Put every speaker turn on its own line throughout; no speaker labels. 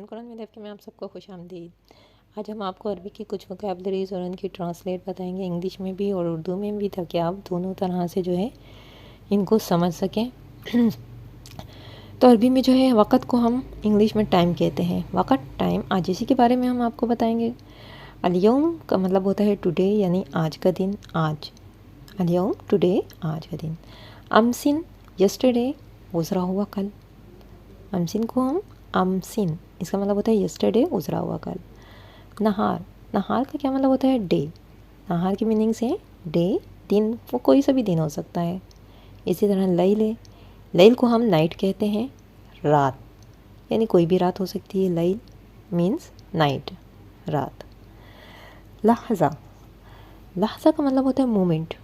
कुरान में देख के मैं आप सबको खुश आमदीद। आज हम आपको अरबी की कुछ वोकैबलरीज और उनकी ट्रांसलेट बताएंगे इंग्लिश में भी और उर्दू में भी, ताकि आप दोनों तरह से जो है इनको समझ सकें। तो अरबी में जो है वक़्त को हम इंग्लिश में टाइम कहते हैं। वक़्त, टाइम। आज इसी के बारे में हम आपको बताएंगे। अलयौम का मतलब होता है टुडे, यानी आज का दिन, आज। अलयौम टुडे, आज का दिन। अमसिन यस्टरडे, गुजरा हुआ कल। अमसिन को हम अमसिन, इसका मतलब होता है यस्टरडे, गुजरा हुआ कल। नहार, नहार का क्या मतलब होता है? डे। नहार की मीनिंग से डे, दिन, वो कोई सा भी दिन हो सकता है। इसी तरह लैल, लैल को हम नाइट कहते हैं, रात, यानी कोई भी रात हो सकती है। लैल मीन्स नाइट, रात। लहज़ा, लहज़ा का मतलब होता है मोमेंट,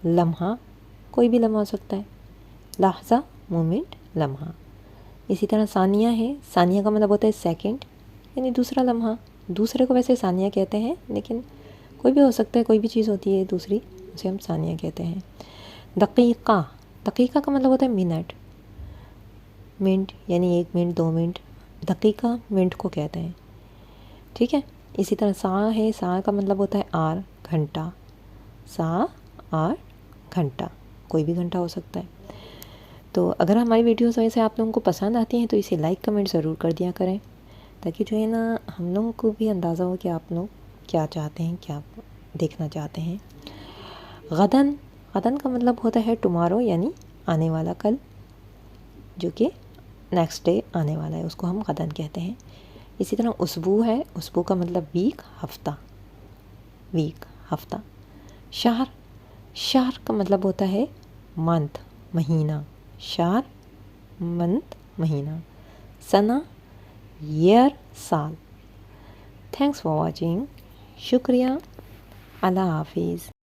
लम्हा, कोई भी लम्हा हो सकता है। लहज़ा मोमेंट, लम्हा। इसी तरह सानिया है, सानिया का मतलब होता है सेकंड, यानी दूसरा लम्हा। दूसरे को वैसे सानिया कहते हैं, लेकिन कोई भी हो सकता है, कोई भी चीज़ होती है दूसरी, उसे हम सानिया कहते हैं। दक़ीक़ा, दक़ीक़ा का मतलब होता है मिनट, मिनट यानी 1 मिनट, 2 मिनट। दक़ीक़ा मिनट को कहते हैं, ठीक है। इसी तरह सा है, सा का मतलब होता है आर, घंटा। सा, आर, घंटा, कोई भी घंटा हो सकता है। तो अगर हमारी वीडियोस वैसे आप लोगों को पसंद आती हैं तो इसे लाइक कमेंट ज़रूर कर दिया करें, ताकि जो है ना हम लोगों को भी अंदाज़ा हो कि आप लोग क्या चाहते हैं, क्या देखना चाहते हैं। गदन, गदन का मतलब होता है टुमारो, यानी आने वाला, कल, जो कि नेक्स्ट डे आने वाला है, उसको हम गदन कहते हैं। इसी तरह उसबू है, उसबू का मतलब वीक, हफ्ता, वीक, हफ्ता। शहर, शहर का मतलब होता है मंथ, महीना। शहर, मंथ, महीना। सना, ईयर, साल। Thanks for watching. शुक्रिया। अल्लाह हाफिज़।